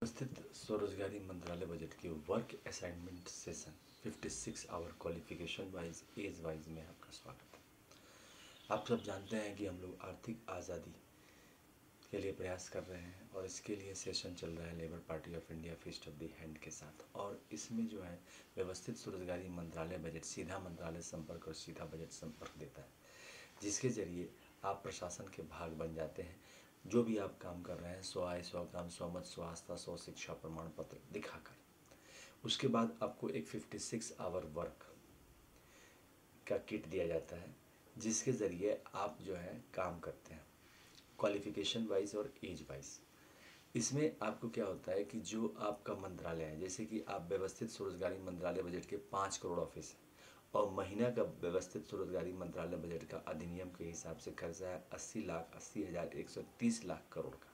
स्थित स्वरोजगारी मंत्रालय बजट की work assignment session 56 hour qualification wise age wise में आपका स्वागत है। आप सब जानते हैं कि हम लोग आर्थिक आज़ादी के लिए प्रयास कर रहे हैं और इसके लिए सेशन चल रहा है labour Party of India feast of the hand के साथ। और इसमें जो है व्यवस्थित स्वरोजगारी मंत्रालय बजट सीधा मंत्रालय संपर्क और सीधा बजट संपर्क देता है, जिसके जरिए आप प्रशासन के भाग बन जाते हैं। जो भी आप काम कर रहे हैं 100 आय 100 काम 100 मत 100 आस्था 100 शिक्षा प्रमाण पत्र दिखाकर उसके बाद आपको एक 56 आवर वर्क का किट दिया जाता है, जिसके ज़रिए आप जो है काम करते हैं क्वालिफिकेशन वाइज और एज वाइज। इसमें आपको क्या होता है कि जो आपका मंत्रालय है, जैसे कि आप व्यवस्थित स्वरोजगारी मंत्रालय बजट के 5 करोड़ ऑफिस हैं और महीना का व्यवस्थित स्वरोजगारी मंत्रालय बजट का अधिनियम के हिसाब से खर्चा है 80,80,130 लाख करोड़ का।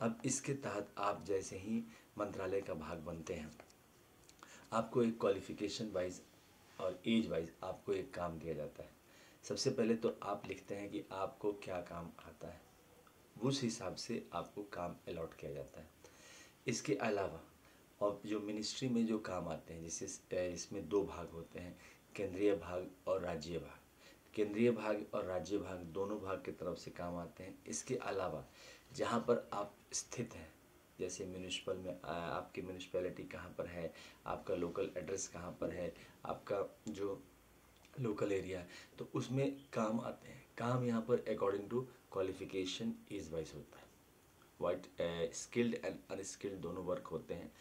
अब इसके तहत आप जैसे ही मंत्रालय का भाग बनते हैं, आपको एक क्वालिफिकेशन वाइज और एज वाइज आपको एक काम दिया जाता है। सबसे पहले तो आप लिखते हैं कि आपको क्या काम आता है, उस हिसाब से आपको काम अलॉट किया जाता है। इसके अलावा और जो मिनिस्ट्री में जो काम आते हैं, जैसे इसमें 2 भाग होते हैं, केंद्रीय भाग और राज्य भाग। केंद्रीय भाग और राज्य भाग दोनों भाग की तरफ से काम आते हैं। इसके अलावा जहाँ पर आप स्थित हैं, जैसे म्यूनिसिपल में आपकी म्यूनिसिपैलिटी कहाँ पर है, आपका लोकल एड्रेस कहाँ पर है, आपका जो लोकल एरिया है, तो उसमें काम आते हैं। काम यहाँ पर according to qualification age wise होता है। वाइट स्किल्ड एंड अनस्किल्ड दोनों वर्क होते हैं।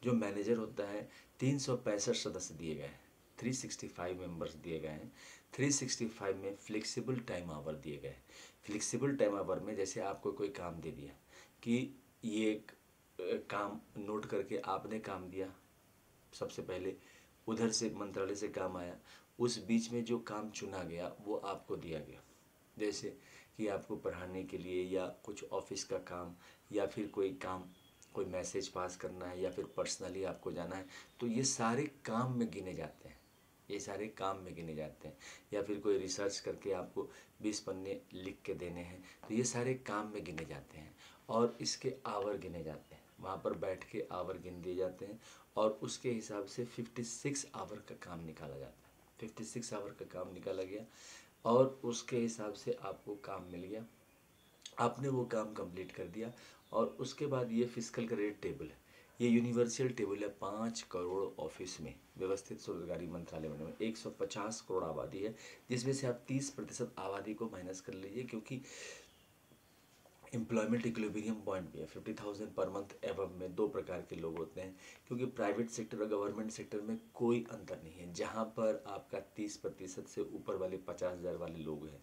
जो मैनेजर होता है 365 सदस्य दिए गए हैं, 365 मेंबर्स दिए गए हैं। 365 में फ्लेक्सिबल टाइम आवर दिए गए हैं। फ्लेक्सिबल टाइम आवर में जैसे आपको कोई काम दे दिया कि ये काम नोट करके आपने काम दिया, सबसे पहले उधर से मंत्रालय से काम आया, उस बीच में जो काम चुना गया वो आपको दिया गया, जैसे कि आपको पढ़ाने के लिए या कुछ ऑफिस का काम या फिर कोई काम, कोई मैसेज पास करना है या फिर पर्सनली आपको जाना है, तो ये सारे काम में गिने जाते हैं। ये सारे काम में गिने जाते हैं। या फिर कोई रिसर्च करके आपको 20 पन्ने लिख के देने हैं, तो ये सारे काम में गिने जाते हैं और इसके आवर गिने जाते हैं। वहाँ पर बैठ के आवर गिन दिए जाते हैं और उसके हिसाब से 56 आवर का काम निकाला जाता है। 56 आवर का काम निकाला गया और उसके हिसाब से आपको काम मिल गया, आपने वो काम कंप्लीट कर दिया। और उसके बाद ये फिजिकल क्रेडिट टेबल है, ये यूनिवर्सल टेबल है। 5 करोड़ ऑफिस में व्यवस्थित स्वरोजगारी मंत्रालय में 150 करोड़ आबादी है, जिसमें से आप 30% आबादी को माइनस कर लीजिए, क्योंकि एम्प्लॉयमेंट इक्विलिब्रियम पॉइंट भी है। 50,000 पर मंथ एवब में 2 प्रकार के लोग होते हैं, क्योंकि प्राइवेट सेक्टर और गवर्नमेंट सेक्टर में कोई अंतर नहीं है। जहाँ पर आपका 30% से ऊपर वाले 50,000 वाले लोग हैं,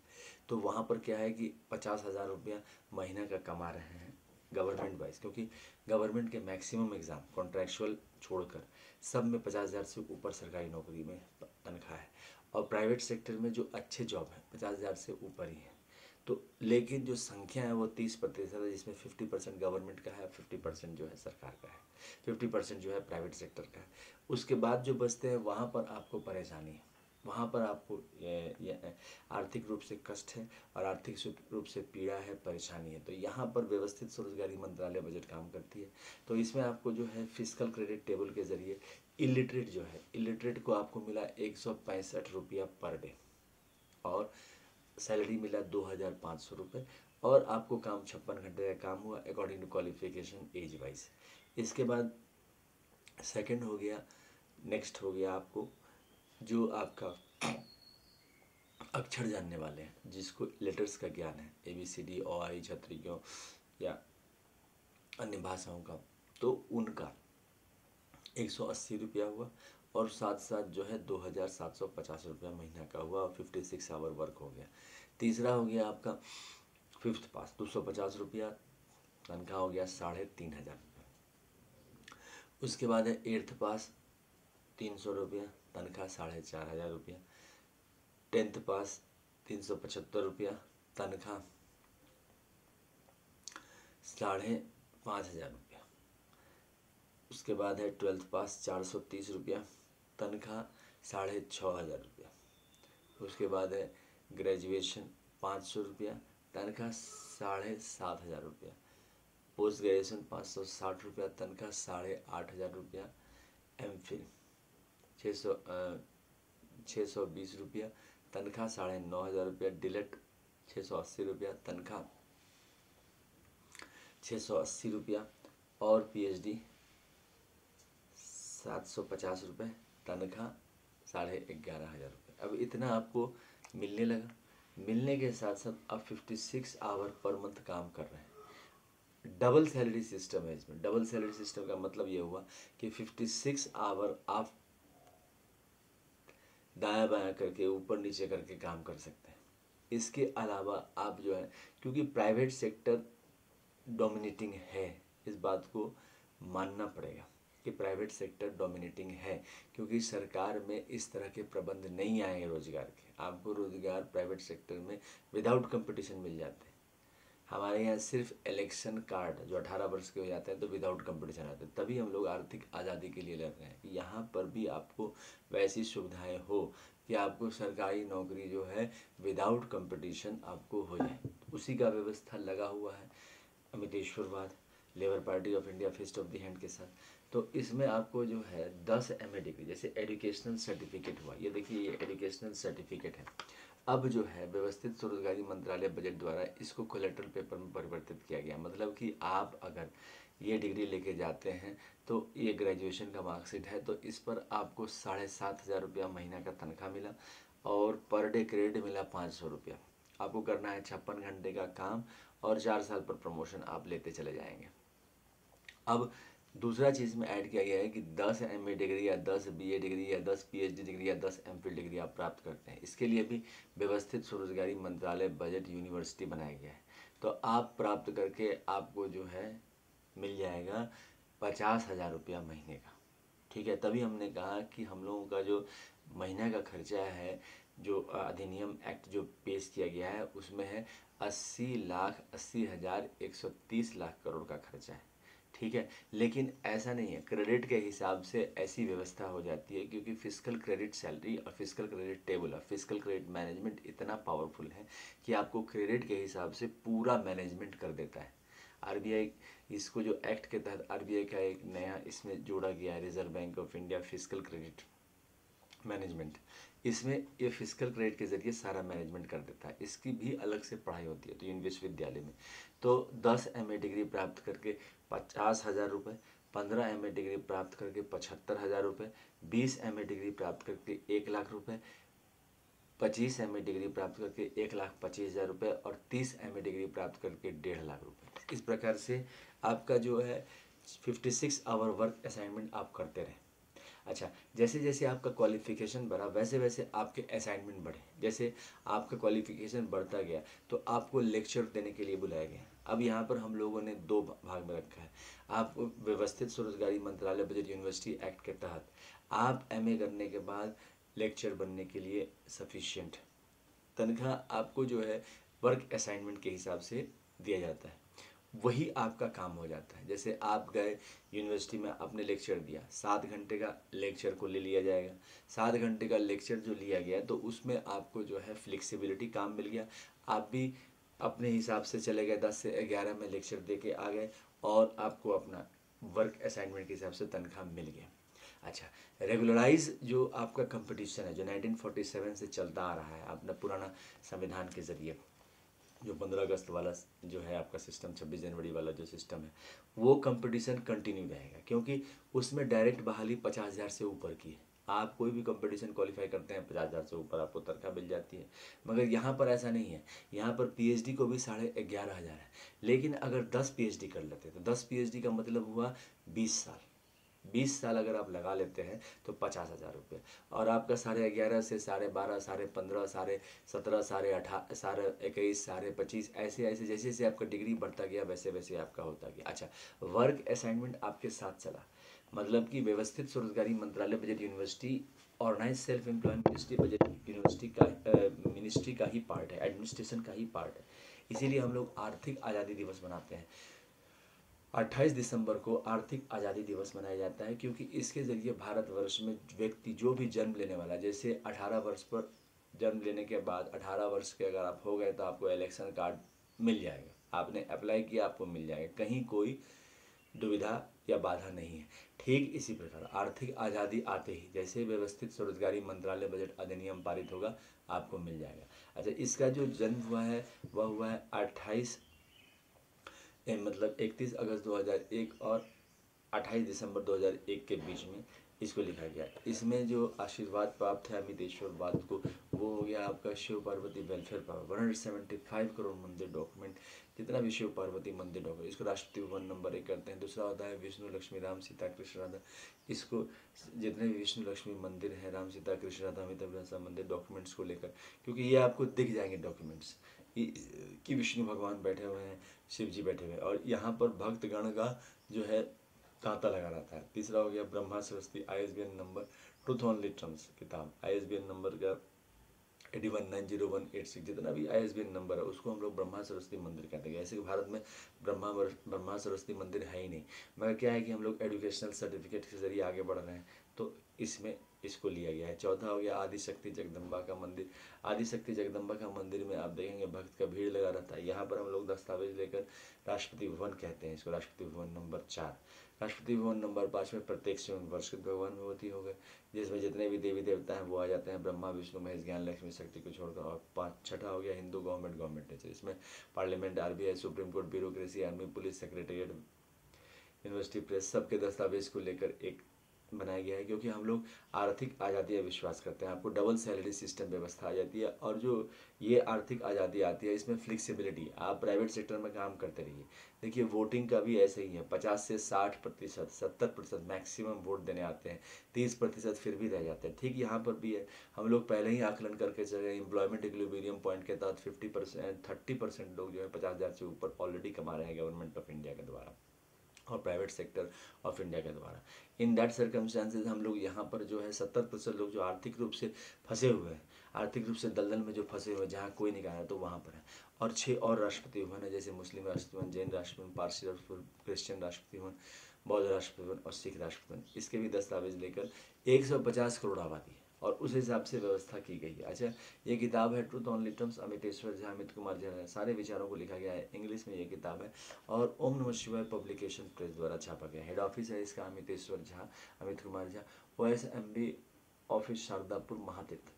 तो वहाँ पर क्या है कि 50,000 रुपया महीना का कमा रहे हैं गवर्नमेंट वाइज, क्योंकि गवर्नमेंट के मैक्सिमम एग्ज़ाम कॉन्ट्रैक्चुअल छोड़कर सब में 50,000 से ऊपर सरकारी नौकरी में तनख्वाह है। और प्राइवेट सेक्टर में जो अच्छे जॉब हैं 50,000 से ऊपर ही हैं। तो लेकिन जो संख्या है वो 30% है, जिसमें 50% गवर्नमेंट का है, 50% जो है सरकार का है, 50% जो है प्राइवेट सेक्टर का है। उसके बाद जो बचते हैं वहाँ पर आपको परेशानी है, वहाँ पर आपको ये आर्थिक रूप से कष्ट है और आर्थिक रूप से पीड़ा है, परेशानी है। तो यहाँ पर व्यवस्थित स्वरोजगारी मंत्रालय बजट काम करती है। तो इसमें आपको जो है फिजिकल क्रेडिट टेबल के ज़रिए इलिटरेट जो है, इलिटरेट को आपको मिला 165 रुपया पर डे और सैलरी मिला 2,500 रुपये और आपको काम 56 घंटे का काम हुआ according to qualification age wise. इसके बाद सेकंड हो गया, नेक्स्ट हो गया आपको जो आपका अक्षर जानने वाले हैं, जिसको लेटर्स का ज्ञान है, ABCD OI क्षत्रियों या अन्य भाषाओं का, तो उनका 180 रुपया हुआ और साथ साथ जो है 2,750 रुपया महीना का हुआ और 56 आवर वर्क हो गया। तीसरा हो गया आपका 5th पास 250 रुपया, तनख्वाह हो गया 3,500 रुपया। उसके बाद है 8th पास 300 रुपया, तनख्वाह 4,500 रुपया। 10th पास 375 रुपया, तनख्वाह 5,500 रुपया। उसके बाद है 12th पास 430 रुपया, तनख्वाह 6,500 रुपया। उसके बाद है ग्रेजुएशन 500 रुपया, तनख्वाह 7,500 रुपया। पोस्ट ग्रेजुएशन 560 रुपया तनख्वाह, 8,500 रुपया। एमफिल 620 रुपया तनख्वाह, 9,500 रुपया। डिलेट 680 रुपया तनख्वाह, 680 रुपया। और पीएचडी 750 रुपये तनख्वाह, 11,500 रुपये। अब इतना आपको मिलने लगा। मिलने के साथ साथ आप 56 आवर पर मंथ काम कर रहे हैं। डबल सैलरी सिस्टम है इसमें। डबल सैलरी सिस्टम का मतलब ये हुआ कि 56 आवर आप दायां बायां करके, ऊपर नीचे करके काम कर सकते हैं। इसके अलावा आप जो है, क्योंकि प्राइवेट सेक्टर डोमिनेटिंग है, इस बात को मानना पड़ेगा कि प्राइवेट सेक्टर डोमिनेटिंग है, क्योंकि सरकार में इस तरह के प्रबंध नहीं आएंगे रोजगार के। आपको रोजगार प्राइवेट सेक्टर में विदाउट कंपटीशन मिल जाते हैं। हमारे यहाँ सिर्फ इलेक्शन कार्ड जो 18 वर्ष के हो जाते हैं तो विदाउट कंपटीशन आते हैं, तभी हम लोग आर्थिक आज़ादी के लिए लड़ रहे हैं। यहाँ पर भी आपको वैसी सुविधाएं हो कि आपको सरकारी नौकरी जो है विदाउट कंपटीशन आपको हो जाए। उसी का व्यवस्था लगा हुआ है अमितेश्वरवाद, Labour Party of India, fist of the hand के साथ। तो इसमें आपको जो है 10 MA डिग्री, जैसे एजुकेशनल सर्टिफिकेट हुआ, ये देखिए ये एजुकेशनल सर्टिफिकेट है। अब जो है व्यवस्थित स्वरोजगारी मंत्रालय बजट द्वारा इसको कोलेट्रल पेपर में परिवर्तित किया गया। मतलब कि आप अगर ये डिग्री लेके जाते हैं तो ये ग्रेजुएशन का मार्कशीट है, तो इस पर आपको 7,500 रुपया महीना का तनख्वाह मिला और पर डे क्रेडिट मिला 500 रुपया। आपको करना है 56 घंटे का काम और 4 साल पर प्रमोशन आप लेते चले जाएंगे। अब दूसरा चीज़ में ऐड किया गया है कि 10 MA डिग्री या 10 BA डिग्री या 10 PhD डिग्री या 10 MPhil डिग्री आप प्राप्त करते हैं। इसके लिए भी व्यवस्थित स्वरोजगारी मंत्रालय बजट यूनिवर्सिटी बनाया गया है। तो आप प्राप्त करके आपको जो है मिल जाएगा 50,000 रुपया महीने का। ठीक है, तभी हमने कहा कि हम लोगों का जो महीना का खर्चा है, जो अधिनियम एक्ट जो पेश किया गया है उसमें है 80,80,130 लाख करोड़ का खर्चा है। ठीक है, लेकिन ऐसा नहीं है। क्रेडिट के हिसाब से ऐसी व्यवस्था हो जाती है क्योंकि फिस्कल क्रेडिट सैलरी और फिस्कल क्रेडिट टेबल और फिस्कल क्रेडिट मैनेजमेंट इतना पावरफुल है कि आपको क्रेडिट के हिसाब से पूरा मैनेजमेंट कर देता है। आरबीआई, इसको जो एक्ट के तहत आरबीआई का एक नया इसमें जोड़ा गया है, reserve bank of India fiscal credit management. इसमें ये फिस्कल क्रेडिट के जरिए सारा मैनेजमेंट कर देता है। इसकी भी अलग से पढ़ाई होती है तो यूनिवर्सिटी विश्वविद्यालय में। तो 10 MA डिग्री प्राप्त करके 50,000 रुपये, 15 MA डिग्री प्राप्त करके 75,000 रुपये, 20 MA डिग्री प्राप्त करके 1 लाख रुपये, 25 MA डिग्री प्राप्त करके 1,25,000 रुपये और 30 MA डिग्री प्राप्त करके 1.5 लाख रुपये। इस प्रकार से आपका जो है 56 आवर वर्क असाइनमेंट आप करते रहें। अच्छा, जैसे जैसे आपका क्वालिफिकेशन बढ़ा वैसे वैसे आपके असाइनमेंट बढ़े। जैसे आपका क्वालिफिकेशन बढ़ता गया तो आपको लेक्चर देने के लिए बुलाया गया। अब यहाँ पर हम लोगों ने 2 भाग में रखा है। आप व्यवस्थित स्वरोजगारी मंत्रालय बजट यूनिवर्सिटी एक्ट के तहत आप MA करने के बाद लेक्चर बनने के लिए सफिशिएंट तनख्वाह आपको जो है वर्क असाइनमेंट के हिसाब से दिया जाता है, वही आपका काम हो जाता है। जैसे आप गए यूनिवर्सिटी में, आपने लेक्चर दिया, 7 घंटे का लेक्चर को ले लिया जाएगा। 7 घंटे का लेक्चर जो लिया गया तो उसमें आपको जो है फ्लेक्सिबिलिटी काम मिल गया। आप भी अपने हिसाब से चले गए, 10 से 11 में लेक्चर दे के आ गए और आपको अपना वर्क असाइनमेंट के हिसाब से तनख्वाह मिल गया। अच्छा, रेगुलराइज जो आपका कंपटीशन है जो 1947 से चलता आ रहा है अपना पुराना संविधान के ज़रिए, जो 15 अगस्त वाला जो है आपका सिस्टम, 26 जनवरी वाला जो सिस्टम है, वो कंपटीशन कंटिन्यू रहेगा क्योंकि उसमें डायरेक्ट बहाली 50,000 से ऊपर की है। आप कोई भी कंपटीशन क्वालिफाई करते हैं 50,000 से ऊपर आपको तनख्वाह मिल जाती है। मगर यहाँ पर ऐसा नहीं है। यहाँ पर PhD को भी 11,500 है। लेकिन अगर 10 PhD कर लेते हैं तो 10 PhD का मतलब हुआ 20 साल। 20 साल अगर आप लगा लेते हैं तो 50,000 रुपये। और आपका 11.5 से 12.5, 15.5, 17, 18, 21, 25, ऐसे ऐसे जैसे जैसे आपका डिग्री बढ़ता गया वैसे वैसे आपका होता गया। अच्छा, वर्क असाइनमेंट आपके साथ चला, मतलब कि व्यवस्थित स्वरोजगारी मंत्रालय budget university organise self employment ministry budget ministry का ही पार्ट है, एडमिनिस्ट्रेशन का ही पार्ट है। इसीलिए हम लोग आर्थिक आज़ादी दिवस मनाते हैं। 28 दिसंबर को आर्थिक आज़ादी दिवस मनाया जाता है क्योंकि इसके ज़रिए भारतवर्ष में व्यक्ति जो भी जन्म लेने वाला, जैसे 18 वर्ष पर जन्म लेने के बाद 18 वर्ष के अगर आप हो गए तो आपको इलेक्शन कार्ड मिल जाएगा। आपने अप्लाई किया, आपको मिल जाएगा, कहीं कोई दुविधा या बाधा नहीं है। ठीक इसी प्रकार आर्थिक आज़ादी आते ही जैसे व्यवस्थित स्वरोजगारी मंत्रालय बजट अधिनियम पारित होगा, आपको मिल जाएगा। अच्छा, इसका जो जन्म हुआ है वह हुआ है 31 अगस्त 2001 और 28 दिसंबर 2001 के बीच में इसको लिखा गया। इसमें जो आशीर्वाद प्राप्त है अमितेश्वरवाद को, वो हो गया आपका शिव पार्वती वेलफेयर पावर 175 करोड़ मंदिर डॉक्यूमेंट, जितना भी शिव पार्वती मंदिर डॉक्यूमेंट, इसको राष्ट्रीय भवन नंबर 1 करते हैं। दूसरा होता है विष्णु लक्ष्मी राम सीता कृष्ण राधा, इसको जितने भी विष्णु लक्ष्मी मंदिर है, राम सीता कृष्ण राधा अमिताभ मंदिर डॉक्यूमेंट्स को लेकर, क्योंकि ये आपको दिख जाएंगे डॉक्यूमेंट्स कि विष्णु भगवान बैठे हुए हैं, शिव जी बैठे हुए हैं, और यहाँ पर भक्तगण का जो है तांता लगा रहता है। तीसरा हो गया Brahma Saraswati ISBN number truth only terms किताब, ISBN नंबर का 81900186, जितना भी ISBN नंबर है उसको हम लोग ब्रह्मा सरस्वती मंदिर कहते हैं। ऐसे कि भारत में ब्रह्मा सरस्वती मंदिर है ही नहीं, मगर क्या है कि हम लोग एजुकेशनल सर्टिफिकेट के जरिए आगे बढ़ रहे हैं, तो इसमें इसको लिया गया है। चौथा हो गया आदिशक्ति जगदम्बा का मंदिर। आदिशक्ति जगदम्बा का मंदिर में आप देखेंगे भक्त का भीड़ लगा रहता है। यहाँ पर हम लोग दस्तावेज लेकर राष्ट्रपति भवन कहते हैं इसको, राष्ट्रपति भवन नंबर 4। राष्ट्रपति भवन नंबर 5 में प्रत्येक स्वयं वर्षित भगवान भगवती हो गए, जिसमें जितने भी देवी देवता हैं वो आ जाते हैं, ब्रह्मा विष्णु महेश ज्ञान लक्ष्मी शक्ति को छोड़कर। और छठा हो गया हिंदू गवर्नमेंट नेचर। इसमें parliament, RBI, supreme court, bureaucracy, army, police, secretariat, university, press, सबके दस्तावेज को लेकर एक बनाया गया है, क्योंकि हम लोग आर्थिक आज़ादी या विश्वास करते हैं। आपको डबल सैलरी सिस्टम व्यवस्था आ जाती है, और जो ये आर्थिक आज़ादी आती है इसमें फ्लेक्सिबिलिटी, आप प्राइवेट सेक्टर में काम करते रहिए। देखिए वोटिंग का भी ऐसे ही है, 50 से 60%, 70% मैक्सिमम वोट देने आते हैं, 30% फिर भी रह जाते हैं। ठीक यहाँ पर भी है, हम लोग पहले ही आकलन करके चले, एम्प्लॉयमेंट इक्विलिब्रियम पॉइंट के तहत 50% 30% लोग जो है 50,000 से ऊपर ऑलरेडी कमा रहे हैं गवर्नमेंट ऑफ इंडिया के द्वारा और प्राइवेट सेक्टर ऑफ इंडिया के द्वारा। इन दैट सर्कमस्टांसेस हम लोग यहाँ पर जो है 70% लोग जो आर्थिक रूप से फंसे हुए हैं, आर्थिक रूप से दलदल में जो फंसे हुए हैं, जहाँ कोई नहीं कहा, तो वहाँ पर है। और 6 और राष्ट्रपति भवन है, जैसे मुस्लिम राष्ट्रपति भवन, जैन राष्ट्रपति भवन, पारसी राष्ट्रपति भवन, क्रिश्चियन राष्ट्रपति भवन, बौद्ध राष्ट्रपति भवन और सिख राष्ट्रपति भवन। इसके भी दस्तावेज लेकर 150 करोड़ आबादी है और उस हिसाब से व्यवस्था की गई है। अच्छा, ये किताब है truth only terms, Amiteshwar Jha, Amit Kumar Jha, सारे विचारों को लिखा गया है, इंग्लिश में ये किताब है और ओम नमः शिवाय पब्लिकेशन प्रेस द्वारा छापा गया। हेड ऑफिस है इसका अमितेश्वर झा, अमित कुमार झा, OSMB ऑफिस शारदापुर महातीर्थ।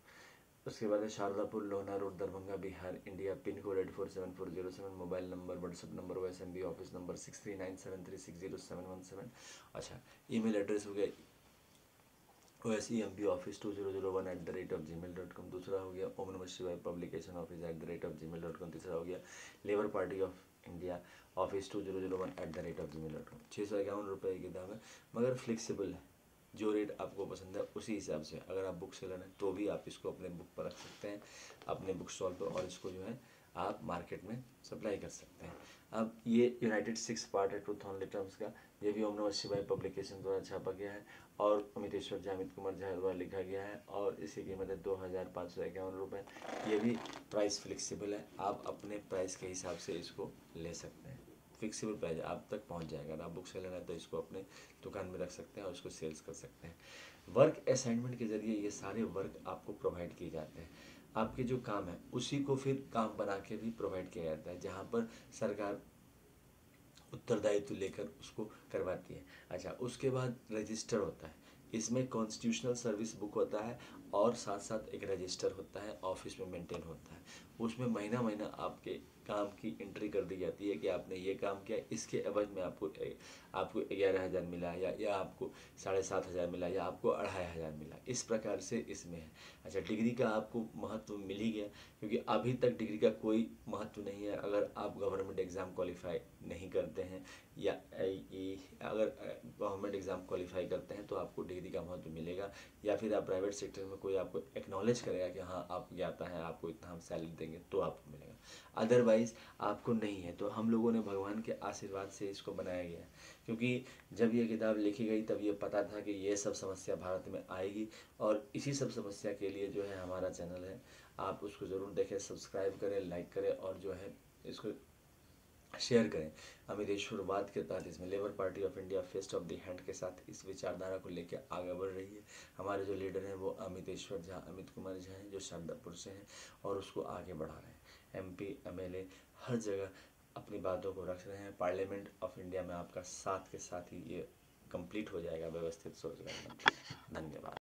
उसके बाद है Shardapur Lohna road Darbhanga Bihar India, pin code 847407, mobile number, WhatsApp number, OSMB office number 6397360717। अच्छा, ईमेल एड्रेस हो गया OSEMB ऑफिस 2001@gmail.com। दूसरा हो गया ओम नमः शिवाय पब्लिकेशन ऑफिस @gmail.com। तीसरा हो गया labour Party of India office 2001@gmail.com। 651 रुपये की किताब है, मगर फ्लेक्सिबल है, जो रेट आपको पसंद है उसी हिसाब से। अगर आप बुक सेलर हैं तो भी आप इसको अपने बुक पर रख सकते हैं, अपने बुक स्टॉल पर, और इसको जो है आप मार्केट में सप्लाई कर सकते हैं। अब ये यूनाइटेड 6 पार्ट है ट्रूथ ओनली टर्म्स का, ये भी ओम नमः शिवाय पब्लिकेशन द्वारा छापा गया है और अमितेश्वर झा, अमित कुमार झा द्वारा लिखा गया है और इसकी कीमत है 2551 रुपये। ये भी प्राइस फ्लेक्सिबल है, आप अपने प्राइस के हिसाब से इसको ले सकते हैं। फिक्सिबल प्राइस आप तक पहुंच जाएगा। अगर आप बुक सेलर है तो इसको अपने दुकान में रख सकते हैं और इसको सेल्स कर सकते हैं। वर्क असाइनमेंट के जरिए ये सारे वर्क आपको प्रोवाइड किए जाते हैं, आपके जो काम है उसी को फिर काम बना के भी प्रोवाइड किया जाता है, जहाँ पर सरकार उत्तरदायित्व लेकर उसको करवाती है। अच्छा, उसके बाद रजिस्टर होता है, इसमें कॉन्स्टिट्यूशनल सर्विस बुक होता है और साथ साथ एक रजिस्टर होता है, ऑफिस में मेंटेन होता है। उसमें महीना महीना आपके काम की एंट्री कर दी जाती है कि आपने ये काम किया, इसके एवज में आपको 11,000 मिला या आपको 7,500 मिला या आपको 2,500 मिला, इस प्रकार से इसमें है। अच्छा, डिग्री का आपको महत्व मिल ही गया, क्योंकि अभी तक डिग्री का कोई महत्व नहीं है। अगर आप गवर्नमेंट एग्ज़ाम क्वालिफाई नहीं करते हैं या अगर गवर्नमेंट एग्ज़ाम क्वालिफाई करते हैं तो आपको डिग्री का महत्व मिलेगा, या फिर आप प्राइवेट सेक्टर में कोई आपको एक्नॉलेज करेगा कि हाँ आप ज्ञाता हैं, आपको इतना हम सैलरी देंगे, तो आपको मिलेगा, अदरवाइज आपको नहीं है। तो हम लोगों ने भगवान के आशीर्वाद से इसको बनाया गया है, क्योंकि जब ये किताब लिखी गई तब ये पता था कि ये सब समस्या भारत में आएगी, और इसी सब समस्या के लिए जो है हमारा चैनल है, आप उसको ज़रूर देखें, सब्सक्राइब करें, लाइक करें और जो है इसको शेयर करें। अमितेश्वरवाद के तहत इसमें labour Party of India fest of the hand के साथ इस विचारधारा को लेकर आगे बढ़ रही है। हमारे जो लीडर हैं वो अमितेश्वर झा, अमित कुमार झा हैं, जो शारदापुर से हैं और उसको आगे बढ़ा रहे हैं। MP MLA हर जगह अपनी बातों को रख रहे हैं। पार्लियामेंट ऑफ इंडिया में आपका साथ के साथ ही ये कंप्लीट हो जाएगा व्यवस्थित सोच गठबंधन। धन्यवाद।